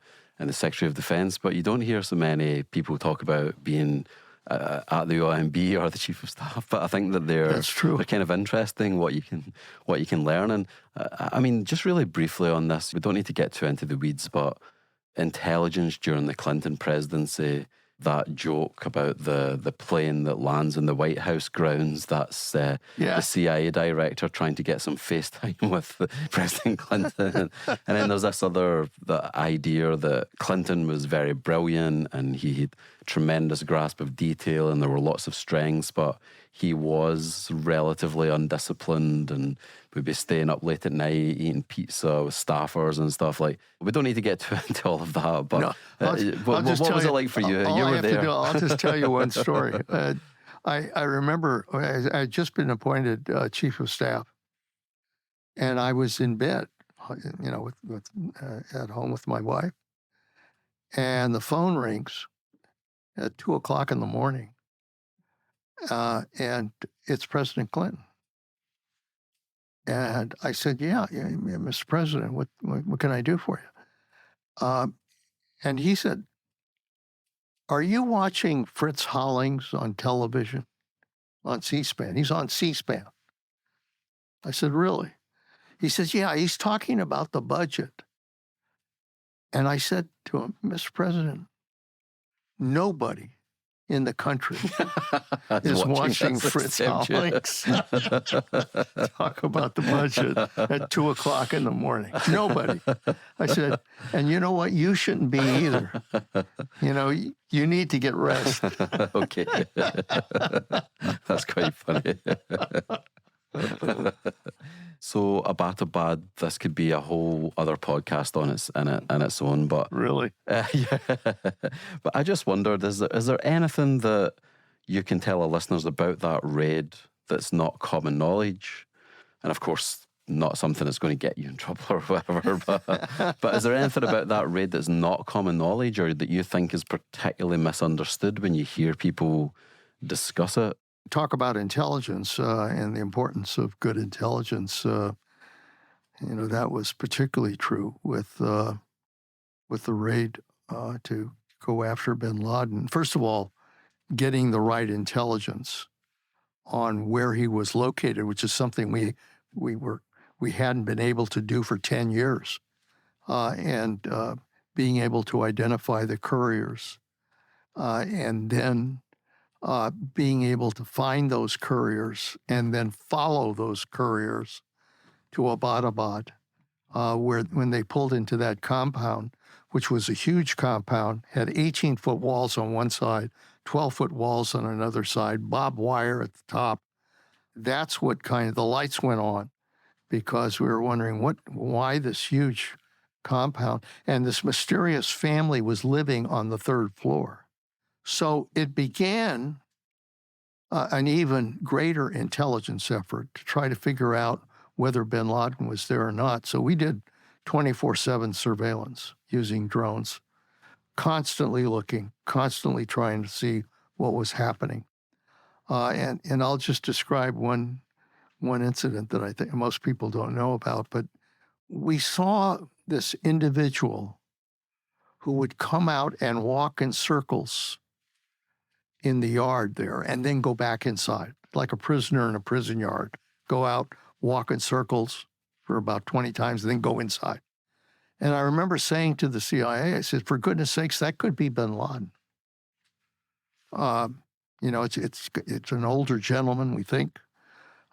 Secretary of Defense, but you don't hear so many people talk about being at the OMB or the Chief of Staff. But I think that That's true. they're kind of interesting what you can learn. And I mean, just really briefly on this, we don't need to get too into the weeds, but intelligence during the Clinton presidency, that joke about the plane that lands in the White House grounds, that's the CIA director trying to get some FaceTime with President Clinton. And then there's this other the idea that Clinton was very brilliant and he had tremendous grasp of detail and there were lots of strengths, but he was relatively undisciplined and would be staying up late at night eating pizza with staffers and stuff. Like, we don't need to get too into all of that, but what was it like for you? You were there. I'll just tell you one story. I remember I had just been appointed Chief of Staff, and I was in bed, at home with my wife, and the phone rings at 2:00 in the morning. And it's President Clinton. And I said, yeah, Mr. President, what can I do for you? And he said, are you watching Fritz Hollings on television, on C-SPAN? He's on C-SPAN. I said, really? He says, yeah, he's talking about the budget. And I said to him, Mr. President, nobody in the country is watching Fritz Hollings talk about the budget at 2:00 in the morning. Nobody. I said, and you know what? You shouldn't be either. You need to get rest. Okay. That's quite funny. So Abbottabad, this could be a whole other podcast on its own, but really, yeah. But I just wondered, is there anything that you can tell our listeners about that raid that's not common knowledge? And of course, not something that's going to get you in trouble or whatever. But is there anything about that raid that's not common knowledge, or that you think is particularly misunderstood when you hear people discuss it? Talk about intelligence and the importance of good intelligence. That was particularly true with the raid to go after bin Laden. First of all, getting the right intelligence on where he was located, which is something we hadn't been able to do for 10 years, and being able to identify the couriers, and then being able to find those couriers and then follow those couriers to Abbottabad, when they pulled into that compound, which was a huge compound, had 18-foot walls on one side, 12-foot walls on another side, barbed wire at the top. That's what the lights went on, because we were wondering why this huge compound, and this mysterious family was living on the 3rd floor. So it began an even greater intelligence effort to try to figure out whether bin Laden was there or not. So we did 24/7 surveillance using drones, constantly looking, constantly trying to see what was happening. And I'll just describe one incident that I think most people don't know about, but we saw this individual who would come out and walk in circles in the yard there and then go back inside, like a prisoner in a prison yard. Go out, walk in circles for about 20 times, and then go inside. And I remember saying to the CIA, I said, for goodness sakes, that could be bin Laden. It's an older gentleman, we think.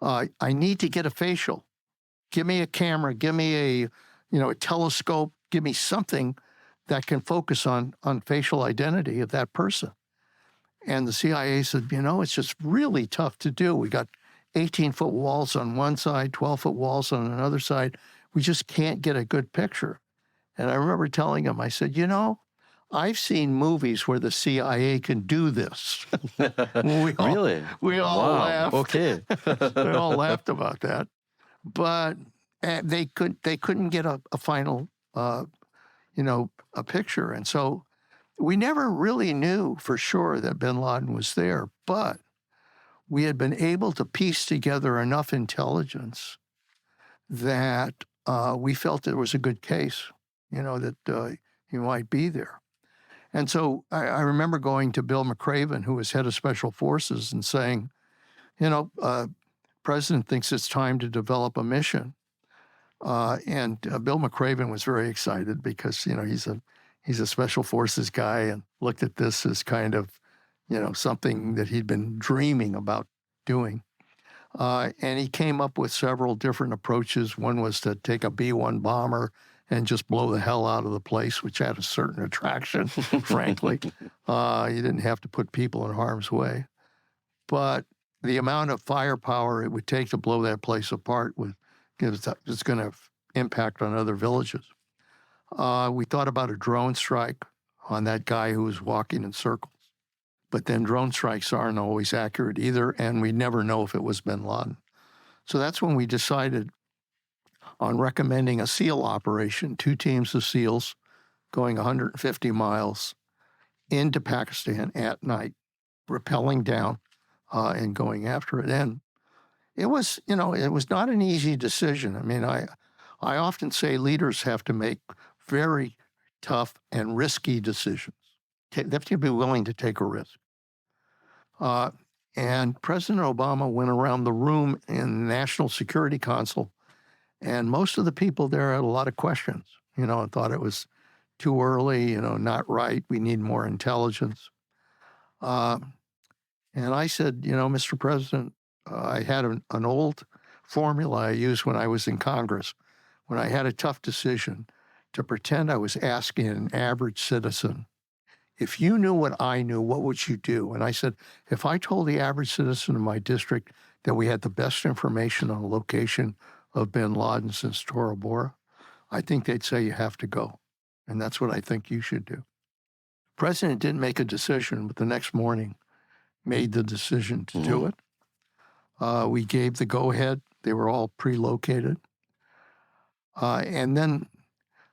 I need to get a facial. Give me a camera, give me a telescope, give me something that can focus on facial identity of that person. And the CIA said, it's just really tough to do. We got 18-foot walls on one side, 12-foot walls on another side. We just can't get a good picture. And I remember telling him, I said, I've seen movies where the CIA can do this. Really? We all laughed. Okay. We all laughed about that. But they couldn't get a final, a picture. And so we never really knew for sure that bin Laden was there, but we had been able to piece together enough intelligence that we felt there was a good case, that he might be there. And so I remember going to Bill McRaven, who was head of Special Forces, and saying, President thinks it's time to develop a mission. And Bill McRaven was very excited because, he's a Special Forces guy and looked at this as kind of, something that he'd been dreaming about doing. And he came up with several different approaches. One was to take a B-1 bomber and just blow the hell out of the place, which had a certain attraction, frankly. You didn't have to put people in harm's way. But the amount of firepower it would take to blow that place apart it's going to have impact on other villages. We thought about a drone strike on that guy who was walking in circles. But then drone strikes aren't always accurate either, and we never know if it was bin Laden. So that's when we decided on recommending a SEAL operation, 2 teams of SEALs going 150 miles into Pakistan at night, rappelling down and going after it. And it was not an easy decision. I mean, I often say leaders have to make very tough and risky decisions. They have to be willing to take a risk. And President Obama went around the room in the National Security Council, and most of the people there had a lot of questions, and thought it was too early, not right. We need more intelligence. And I said, Mr. President, I had an old formula I used when I was in Congress, when I had a tough decision, to pretend I was asking an average citizen, if you knew what I knew, what would you do? And I said, if I told the average citizen in my district that we had the best information on the location of bin Laden since Tora Bora, I think they'd say you have to go. And that's what I think you should do. The president didn't make a decision, but the next morning made the decision to do it. We gave the go-ahead. They were all pre-located. And then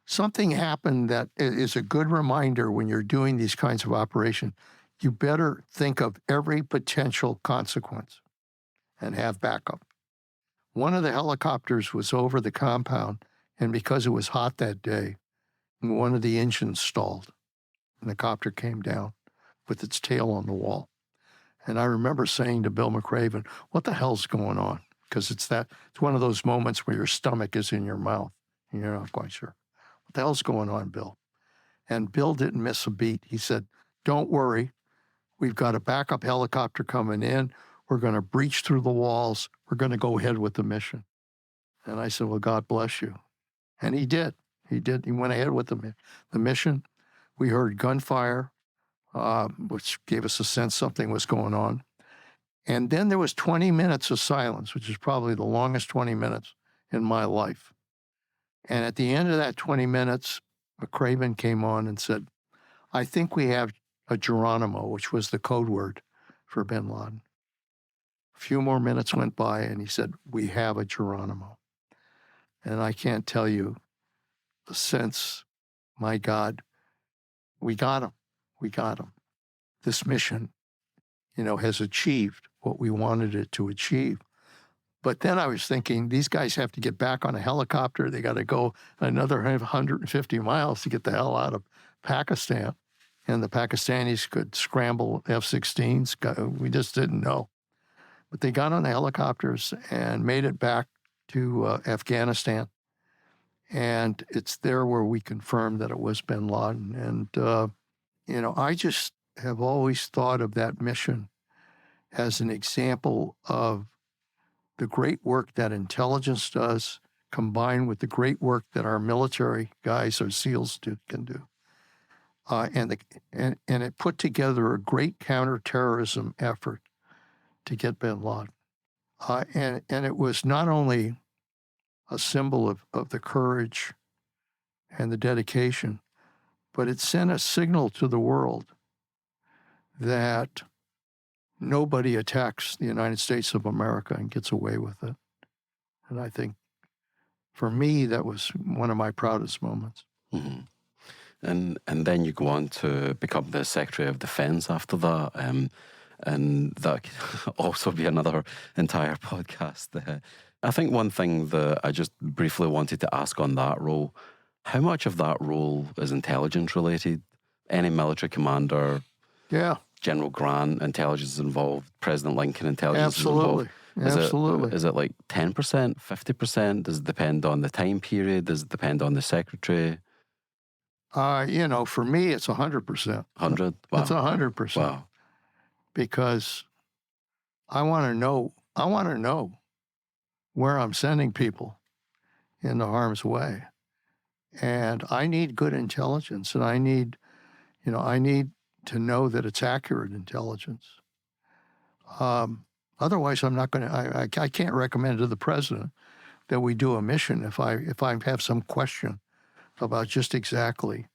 something happened that is a good reminder when you're doing these kinds of operations. You better think of every potential consequence and have backup. One of the helicopters was over the compound, and because it was hot that day, one of the engines stalled, and the copter came down with its tail on the wall. And I remember saying to Bill McRaven, what the hell's going on? Because it's one of those moments where your stomach is in your mouth, and you're not quite sure. What the hell's going on, Bill? And Bill didn't miss a beat. He said, don't worry. We've got a backup helicopter coming in. We're going to breach through the walls. We're going to go ahead with the mission. And I said, well, God bless you. And he did. He did. He went ahead with the mission. We heard gunfire, which gave us a sense something was going on. And then there was 20 minutes of silence, which is probably the longest 20 minutes in my life. And at the end of that 20 minutes, McRaven came on and said, I think we have a Geronimo, which was the code word for bin Laden. A few more minutes went by, and he said, we have a Geronimo. And I can't tell you the sense, my God, we got him. We got him. This mission, has achieved what we wanted it to achieve. But then I was thinking, these guys have to get back on a helicopter. They got to go another 150 miles to get the hell out of Pakistan. And the Pakistanis could scramble F-16s. We just didn't know. But they got on the helicopters and made it back to Afghanistan. And it's there where we confirmed that it was bin Laden. And, I just have always thought of that mission as an example of the great work that intelligence does, combined with the great work that our military guys, our SEALs can do. And it put together a great counterterrorism effort to get bin Laden. And it was not only a symbol of the courage and the dedication, but it sent a signal to the world that nobody attacks the United States of America and gets away with it. And I think, for me, that was one of my proudest moments. Mm-hmm. And then you go on to become the Secretary of Defense after that. And that could also be another entire podcast. I think one thing that I just briefly wanted to ask on that role, how much of that role is intelligence related? Any military commander, Yeah, General Grant, intelligence is involved, President Lincoln, intelligence absolutely. is involved. Absolutely. Is it like 10%, 50%? Does it depend on the time period? Does it depend on the secretary? For me, it's 100%. 100? Wow. It's 100%. Wow. Because I want to know where I'm sending people into harm's way. And I need good intelligence, and I need to know that it's accurate intelligence. Otherwise, I'm not going to. I can't recommend to the president that we do a mission if I have some question about just exactly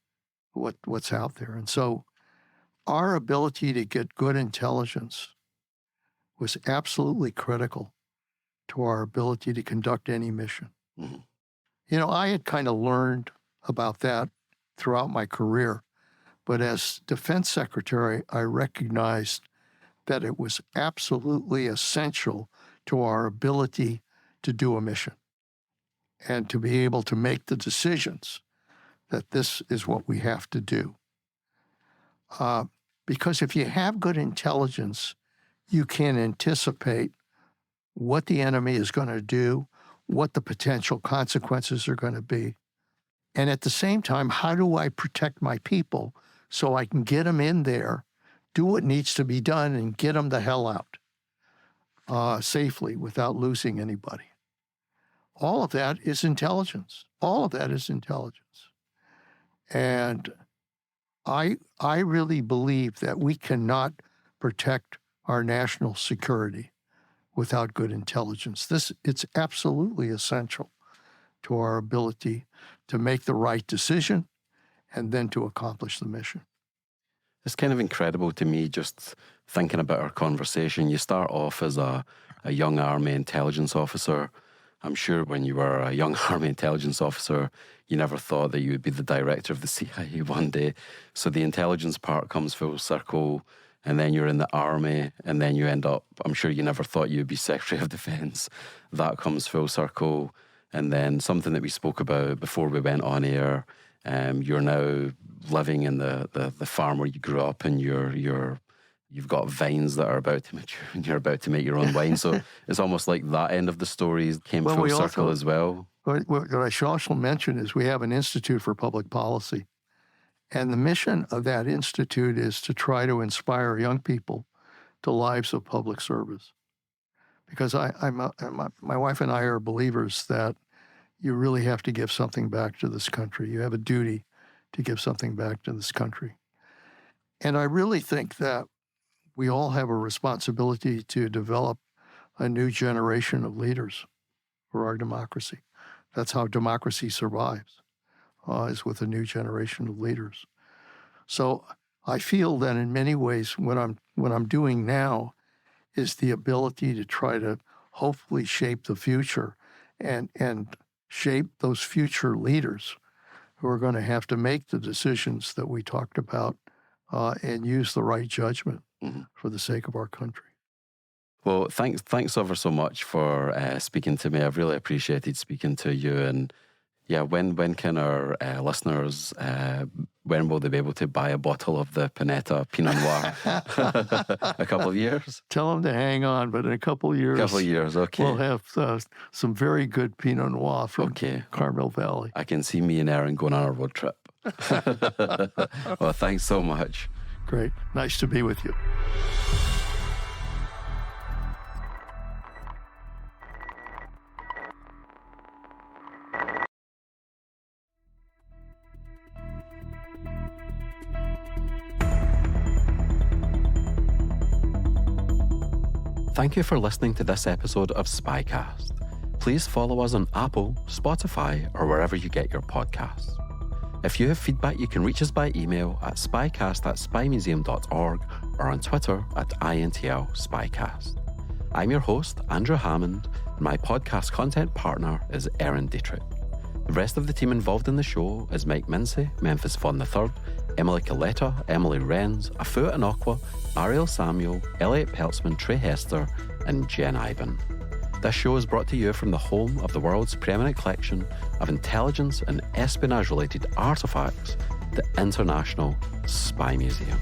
what's out there. And so, our ability to get good intelligence was absolutely critical to our ability to conduct any mission. Mm-hmm. I had kind of learned about that throughout my career, but as defense secretary, I recognized that it was absolutely essential to our ability to do a mission and to be able to make the decisions that this is what we have to do. Because if you have good intelligence, you can anticipate what the enemy is going to do, what the potential consequences are going to be. And at the same time, how do I protect my people so I can get them in there, do what needs to be done, and get them the hell out safely without losing anybody? All of that is intelligence. All of that is intelligence. And I really believe that we cannot protect our national security without good intelligence. It's absolutely essential to our ability to make the right decision and then to accomplish the mission. It's kind of incredible to me just thinking about our conversation. You start off as a young Army intelligence officer. I'm sure when you were a young Army intelligence officer, you never thought that you would be the director of the CIA one day. So the intelligence part comes full circle, and then you're in the Army, and then you end up, I'm sure you never thought you'd be Secretary of Defense. That comes full circle. And then something that we spoke about before we went on air, you're now living in the farm where you grew up, and you've got vines that are about to mature, and you're about to make your own wine. So it's almost like that end of the story came full circle as well. What I should also mention is we have an Institute for Public Policy. And the mission of that institute is to try to inspire young people to lives of public service. Because my wife and I are believers that you really have to give something back to this country. You have a duty to give something back to this country. And I really think that we all have a responsibility to develop a new generation of leaders for our democracy. That's how democracy survives, is with a new generation of leaders. So I feel that in many ways what I'm doing now is the ability to try to hopefully shape the future and shape those future leaders who are going to have to make the decisions that we talked about and use the right judgment for the sake of our country. Well, thanks ever so much for speaking to me. I've really appreciated speaking to you. And yeah, when can our listeners, when will they be able to buy a bottle of the Panetta Pinot Noir? A couple of years? Tell them to hang on, but in a couple of years. Okay. We'll have some very good Pinot Noir from Carmel Valley. I can see me and Aaron going on a road trip. Well, thanks so much. Great. Nice to be with you. Thank you for listening to this episode of SpyCast. Please follow us on Apple, Spotify, or wherever you get your podcasts. If you have feedback, you can reach us by email at spycast@spymuseum.org or on Twitter @INTL_SpyCast. I'm your host, Andrew Hammond, and my podcast content partner is Erin Dietrich. The rest of the team involved in the show is Mike Mincy, Memphis Vaughn III, Emily Coletta, Emily Renz, Afua Anokwa, Ariel Samuel, Elliot Peltzman, Trey Hester, and Jen Iben. This show is brought to you from the home of the world's preeminent collection of intelligence and espionage-related artefacts, the International Spy Museum.